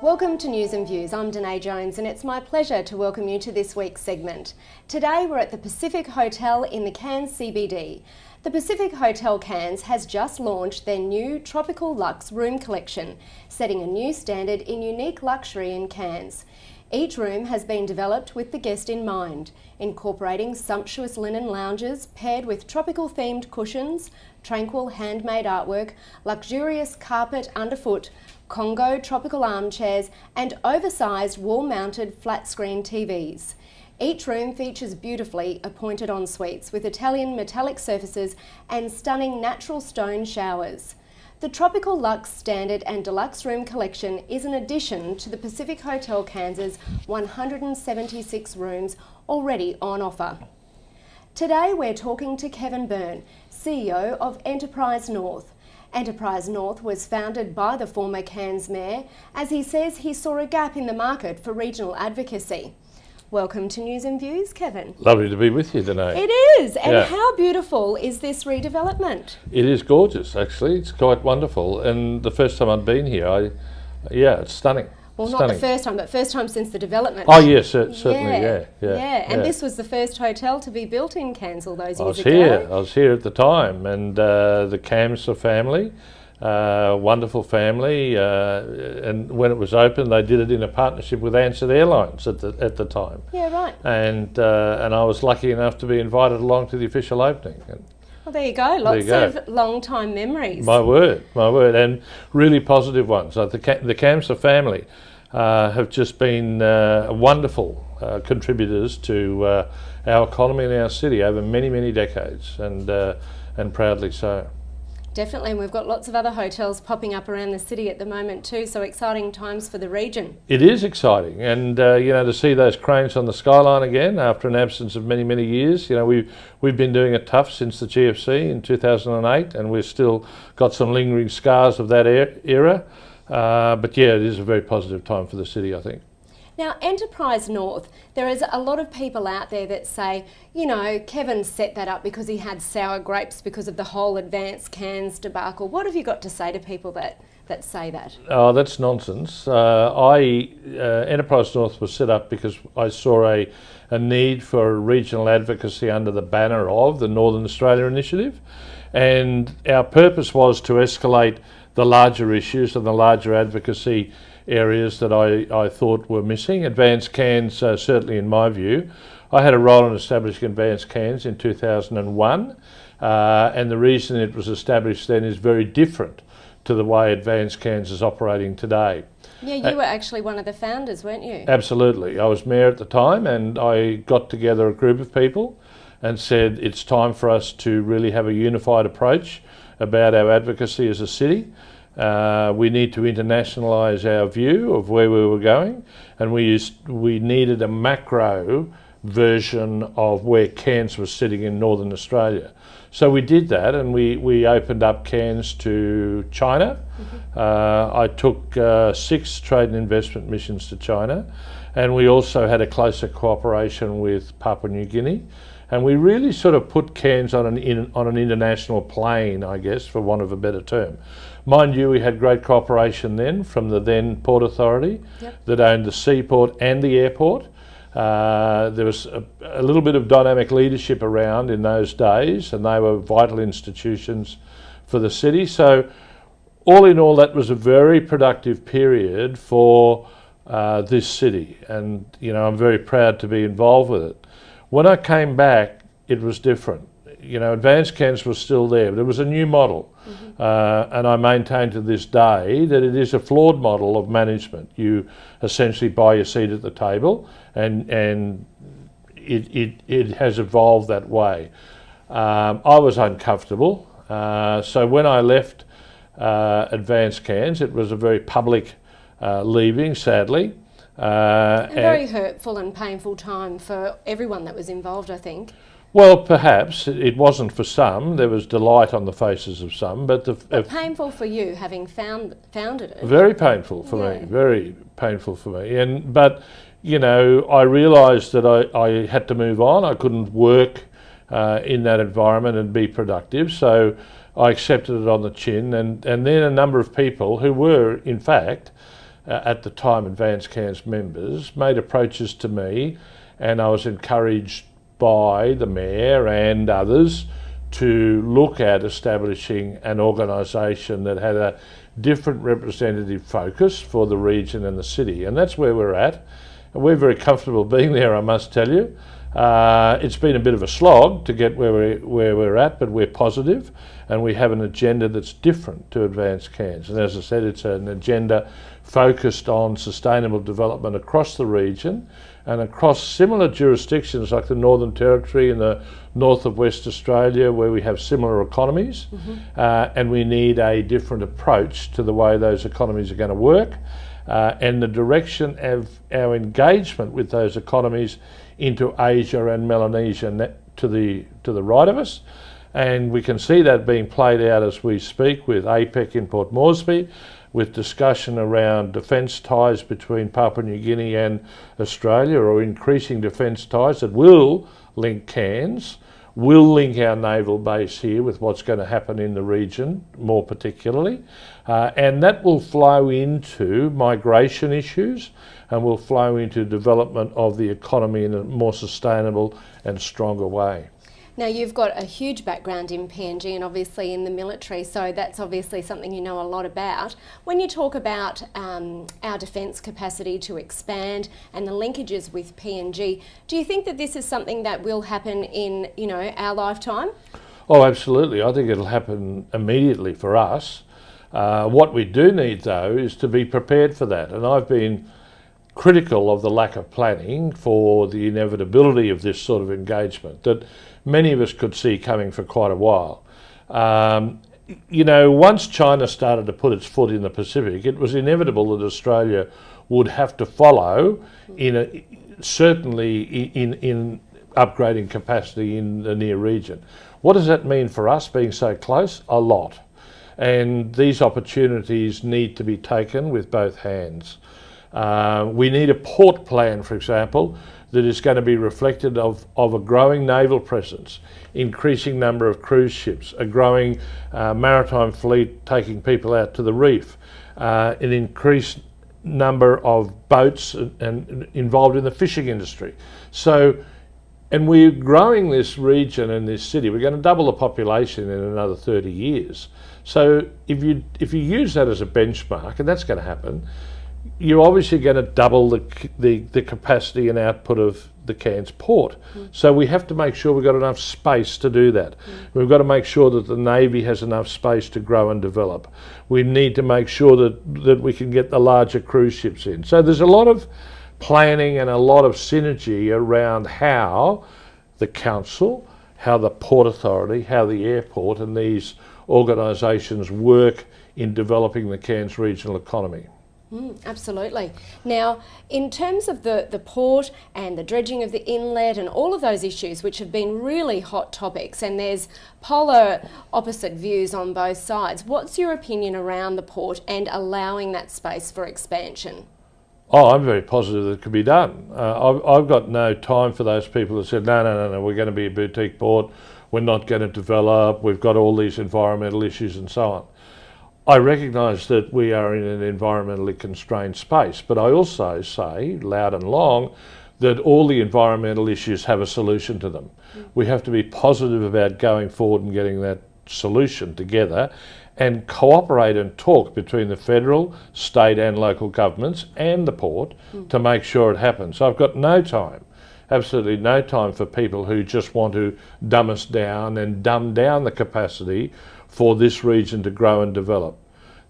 Welcome to News and Views. I'm Danae Jones and it's my pleasure to welcome you to this week's segment. Today we're at the Pacific Hotel in the Cairns CBD. The Pacific Hotel Cairns has just launched their new Tropical Luxe room collection, setting a new standard in unique luxury in Cairns. Each room has been developed with the guest in mind, incorporating sumptuous linen lounges paired with tropical themed cushions, tranquil handmade artwork, luxurious carpet underfoot, Congo tropical armchairs and oversized wall-mounted flat-screen TVs. Each room features beautifully appointed en-suites with Italian metallic surfaces and stunning natural stone showers. The Tropical Luxe Standard and Deluxe Room Collection is an addition to the Pacific Hotel Cairns' 176 rooms already on offer. Today we're talking to Kevin Byrne, CEO of Enterprise North. Enterprise North was founded by the former Cairns Mayor, as he says he saw a gap in the market for regional advocacy. Welcome to News and Views, Kevin. Lovely to be with you, Danae. It is, and how beautiful is this redevelopment? It is gorgeous, actually. It's quite wonderful, and the first time I've been here, it's stunning. Well, not the first time, but first time since the development. Oh yes, certainly, yeah. And this was the first hotel to be built in Cairns all those years ago. I was here at the time, and the Camsler family, wonderful family, and when it was open, they did it in a partnership with Ansett Airlines at the time. Yeah, right. And I was lucky enough to be invited along to the official opening. Well, there you go. Lots of long-time memories. My word, and really positive ones. Like the Camsler family have just been wonderful contributors to our economy and our city over many, many decades, and proudly so. Definitely, and we've got lots of other hotels popping up around the city at the moment too, so exciting times for the region. It is exciting, and to see those cranes on the skyline again after an absence of many, many years. We've been doing it tough since the GFC in 2008, and we've still got some lingering scars of that era. But yeah, it is a very positive time for the city, I think. Now, Enterprise North, there is a lot of people out there that say, Kevin set that up because he had sour grapes because of the whole Advanced Cairns debacle. What have you got to say to people that say that? Oh, that's nonsense. Enterprise North was set up because I saw a need for regional advocacy under the banner of the Northern Australia Initiative. And our purpose was to escalate the larger issues and the larger advocacy areas that I thought were missing. Advanced Cairns, certainly in my view. I had a role in establishing Advanced Cairns in 2001, and the reason it was established then is very different to the way Advanced Cairns is operating today. Yeah, you were actually one of the founders, weren't you? Absolutely. I was mayor at the time, and I got together a group of people and said it's time for us to really have a unified approach about our advocacy as a city. We need to internationalise our view of where we were going, and we needed a macro version of where Cairns was sitting in Northern Australia. So we did that, and we opened up Cairns to China. I took 6 trade and investment missions to China, and we also had a closer cooperation with Papua New Guinea. And we really sort of put Cairns on an international plane, I guess, for want of a better term. Mind you, we had great cooperation then from the then Port Authority that owned the seaport and the airport. There was a little bit of dynamic leadership around in those days, and they were vital institutions for the city. So all in all, that was a very productive period for this city, and I'm very proud to be involved with it. When I came back, it was different. Advanced Cairns was still there, but it was a new model. And I maintain to this day that it is a flawed model of management. You essentially buy your seat at the table, and it has evolved that way. I was uncomfortable. So when I left Advanced Cairns, it was a very public leaving, sadly. A very hurtful and painful time for everyone that was involved, I think. Well, perhaps it wasn't for some. There was delight on the faces of some, but painful for you, having founded it. Very painful for me. Very painful for me. But I realised that I had to move on. I couldn't work in that environment and be productive. So I accepted it on the chin, and then a number of people who were, in fact, at the time Advanced Cairns members, made approaches to me, and I was encouraged by the Mayor and others to look at establishing an organisation that had a different representative focus for the region and the city, and that's where we're at. And we're very comfortable being there, I must tell you. It's been a bit of a slog to get where we're at, but we're positive, and we have an agenda that's different to Advanced Cairns. And as I said, it's an agenda focused on sustainable development across the region and across similar jurisdictions like the Northern Territory and the north of West Australia, where we have similar economies, and we need a different approach to the way those economies are going to work, and the direction of our engagement with those economies into Asia and Melanesia to the right of us. And we can see that being played out as we speak with APEC in Port Moresby, with discussion around defence ties between Papua New Guinea and Australia, or increasing defence ties that will link Cairns, will link our naval base here with what's going to happen in the region more particularly, and that will flow into migration issues and will flow into development of the economy in a more sustainable and stronger way. Now, you've got a huge background in PNG and obviously in the military, so that's obviously something you know a lot about. When you talk about our defence capacity to expand and the linkages with PNG, do you think that this is something that will happen in, you know, our lifetime? Oh, absolutely. I think it'll happen immediately for us. What we do need, though, is to be prepared for that. And I've been critical of the lack of planning for the inevitability of this sort of engagement that many of us could see coming for quite a while. You know, once China started to put its foot in the Pacific, it was inevitable that Australia would have to follow, certainly in upgrading capacity in the near region. What does that mean for us being so close? A lot. And these opportunities need to be taken with both hands. We need a port plan, for example, that is going to be reflected of a growing naval presence, increasing number of cruise ships, a growing maritime fleet taking people out to the reef, an increased number of boats and involved in the fishing industry. So, and we're growing this region and this city. We're going to double the population in another 30 years. So if you use that as a benchmark, and that's going to happen, you're obviously going to double the capacity and output of the Cairns port. So we have to make sure we've got enough space to do that. We've got to make sure that the Navy has enough space to grow and develop. We need to make sure that we can get the larger cruise ships in. So there's a lot of planning and a lot of synergy around how the council, how the Port Authority, how the airport and these organisations work in developing the Cairns regional economy. Absolutely. Now, in terms of the port and the dredging of the inlet and all of those issues which have been really hot topics, and there's polar opposite views on both sides, what's your opinion around the port and allowing that space for expansion? Oh, I'm very positive that it could be done. I've got no time for those people that said, no, we're going to be a boutique port, we're not going to develop, we've got all these environmental issues and so on. I recognise that we are in an environmentally constrained space, but I also say, loud and long, that all the environmental issues have a solution to them. We have to be positive about going forward and getting that solution together and cooperate and talk between the federal, state and local governments and the port to make sure it happens. So I've got no time, absolutely no time for people who just want to dumb us down and dumb down the capacity for this region to grow and develop.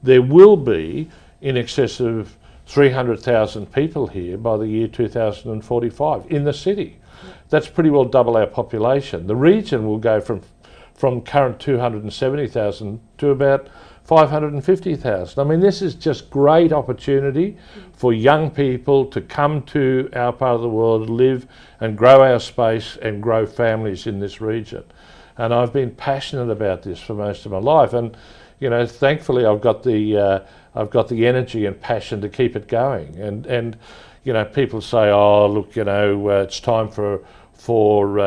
There will be in excess of 300,000 people here by the year 2045 in the city. That's pretty well double our population. The region will go from current 270,000 to about 550,000. I mean, this is just great opportunity for young people to come to our part of the world, live and grow our space and grow families in this region. And I've been passionate about this for most of my life, and you know, thankfully I've got the energy and passion to keep it going. And you know, people say, oh look, you know, it's time for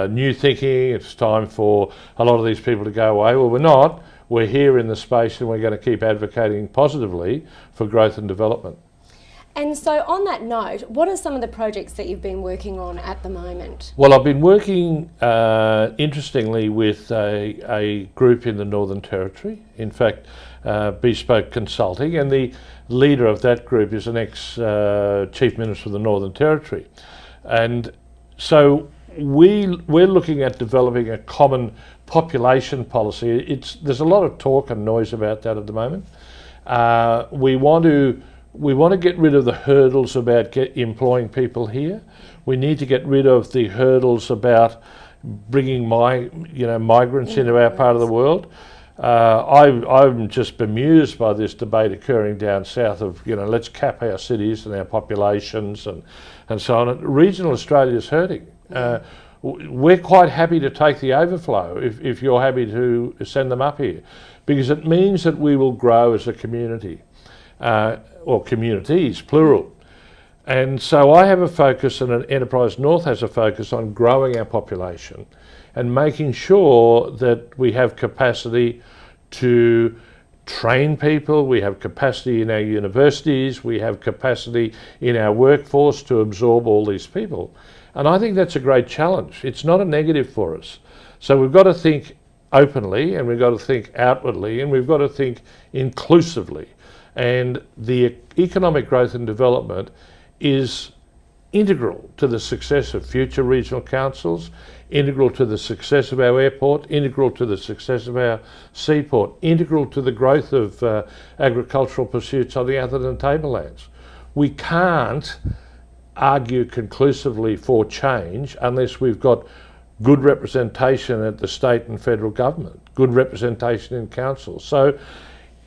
new thinking. It's time for a lot of these people to go away. Well, we're not. We're here in the space, and we're going to keep advocating positively for growth and development. And so on that note, what are some of the projects that you've been working on at the moment? Well, I've been working, interestingly, with a group in the Northern Territory, in fact, Bespoke Consulting, and the leader of that group is an ex-Chief Minister of the Northern Territory. And so we're looking at developing a common population policy. There's a lot of talk and noise about that at the moment. We want to get rid of the hurdles about employing people here. We need to get rid of the hurdles about bringing migrants into our part of the world. I'm just bemused by this debate occurring down south of, let's cap our cities and our populations and so on. Regional Australia is hurting. We're quite happy to take the overflow if you're happy to send them up here, because it means that we will grow as a community, or communities, plural. And so I have a focus, and Enterprise North has a focus on growing our population and making sure that we have capacity to train people, we have capacity in our universities, we have capacity in our workforce to absorb all these people. And I think that's a great challenge. It's not a negative for us. So we've got to think openly, and we've got to think outwardly, and we've got to think inclusively. And the economic growth and development is integral to the success of future regional councils, integral to the success of our airport, integral to the success of our seaport, integral to the growth of agricultural pursuits on the Atherton Tablelands. We can't argue conclusively for change unless we've got good representation at the state and federal government, good representation in councils. So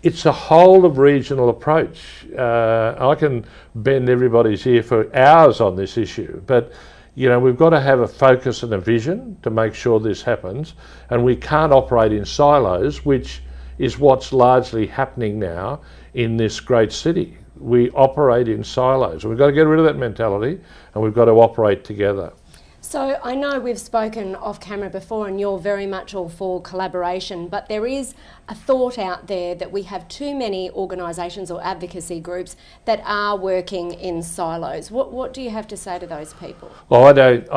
it's a whole of regional approach. I can bend everybody's ear for hours on this issue, but we've got to have a focus and a vision to make sure this happens, and we can't operate in silos, which is what's largely happening now in this great city. We operate in silos. We've got to get rid of that mentality, and we've got to operate together. So I know we've spoken off camera before and you're very much all for collaboration, but there is a thought out there that we have too many organisations or advocacy groups that are working in silos. What do you have to say to those people? Well, I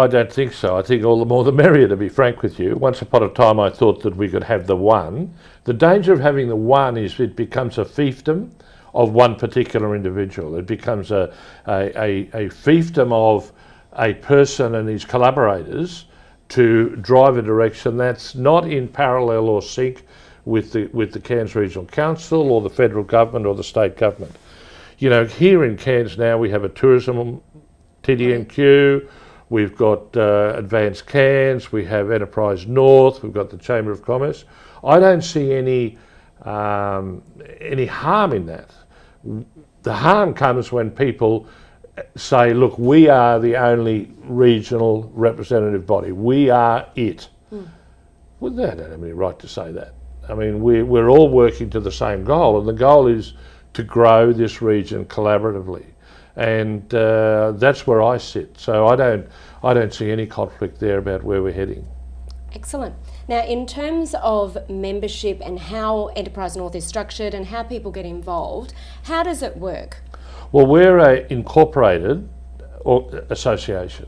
don't think so. I think all the more the merrier, to be frank with you. Once upon a time I thought that we could have the one. The danger of having the one is it becomes a fiefdom of one particular individual. It becomes a fiefdom of a person and his collaborators to drive a direction that's not in parallel or sync with the Cairns Regional Council or the federal government or the state government. Here in Cairns now we have a tourism TDNQ, we've got Advanced Cairns, we have Enterprise North, we've got the Chamber of Commerce. I don't see any harm in that. The harm comes when people say, look, we are the only regional representative body. We are it. Well, they don't have any right to say that. I mean, we're all working to the same goal, and the goal is to grow this region collaboratively. And that's where I sit. So I don't see any conflict there about where we're heading. Excellent. Now, in terms of membership and how Enterprise North is structured and how people get involved, how does it work? Well, we're an incorporated association.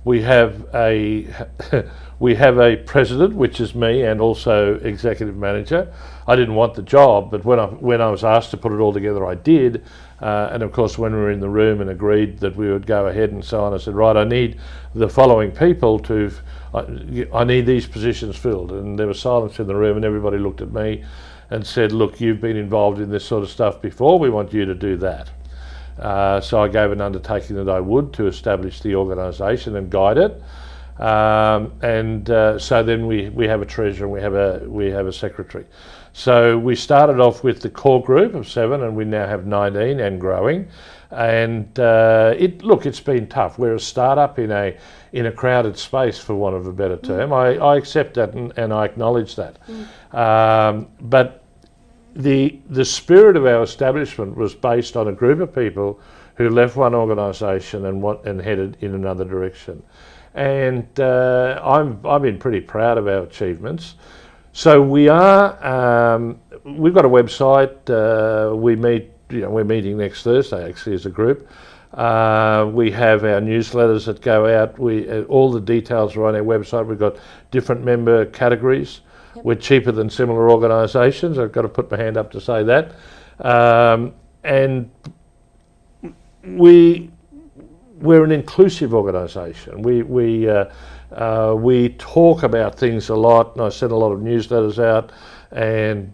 We have a president, which is me, and also executive manager. I didn't want the job, but when I was asked to put it all together, I did. And of course, when we were in the room and agreed that we would go ahead and so on, I said, right, I need the following people I need these positions filled. And there was silence in the room, and everybody looked at me and said, look, you've been involved in this sort of stuff before, we want you to do that. So I gave an undertaking that I would to establish the organisation and guide it, so then we have a treasurer and we have a secretary. So we started off with the core group of 7, and we now have 19 and growing. And it's been tough. We're a startup in a crowded space, for want of a better term. I accept that and I acknowledge that. But the spirit of our establishment was based on a group of people who left one organisation and headed in another direction. And I've been pretty proud of our achievements. So we've got a website, we meet we're meeting next Thursday actually as a group. We have our newsletters that go out. All the details are on our website. We've got different member categories. Yep. We're cheaper than similar organisations. I've got to put my hand up to say that. And we're an inclusive organisation. We talk about things a lot, and I send a lot of newsletters out, and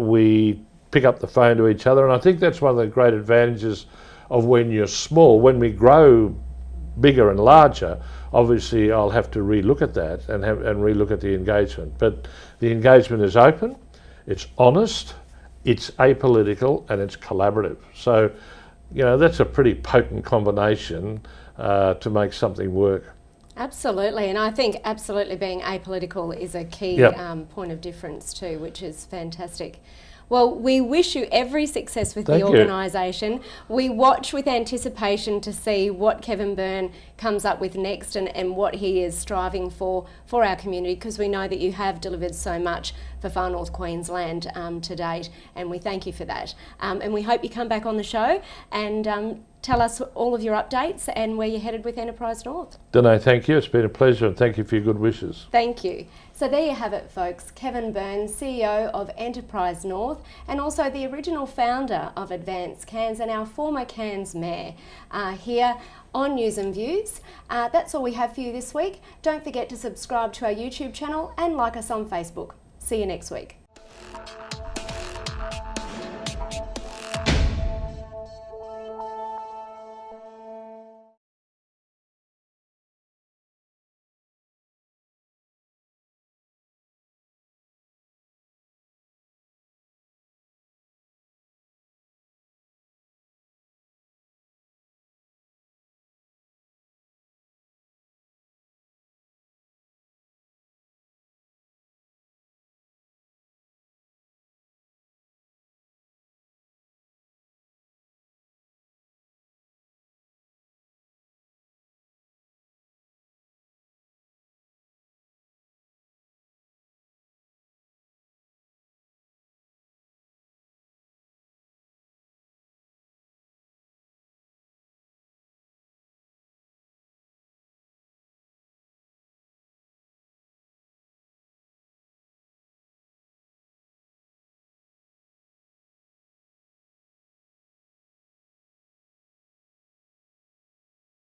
we pick up the phone to each other. And I think that's one of the great advantages of when you're small. When we grow bigger and larger, obviously I'll have to relook at that and relook at the engagement. But the engagement is open, it's honest, it's apolitical, and it's collaborative. So, that's a pretty potent combination to make something work. Absolutely, and I think absolutely being apolitical is a key point of difference too, which is fantastic. Well, we wish you every success with the organisation. We watch with anticipation to see what Kevin Byrne comes up with next and what he is striving for our community, because we know that you have delivered so much for Far North Queensland to date, and we thank you for that. And we hope you come back on the show and tell us all of your updates and where you're headed with Enterprise North. Danae, thank you. It's been a pleasure, and thank you for your good wishes. Thank you. So there you have it, folks. Kevin Byrne, CEO of Enterprise North, and also the original founder of Advance Cairns and our former Cairns Mayor, here on News and Views. That's all we have for you this week. Don't forget to subscribe to our YouTube channel and like us on Facebook. See you next week.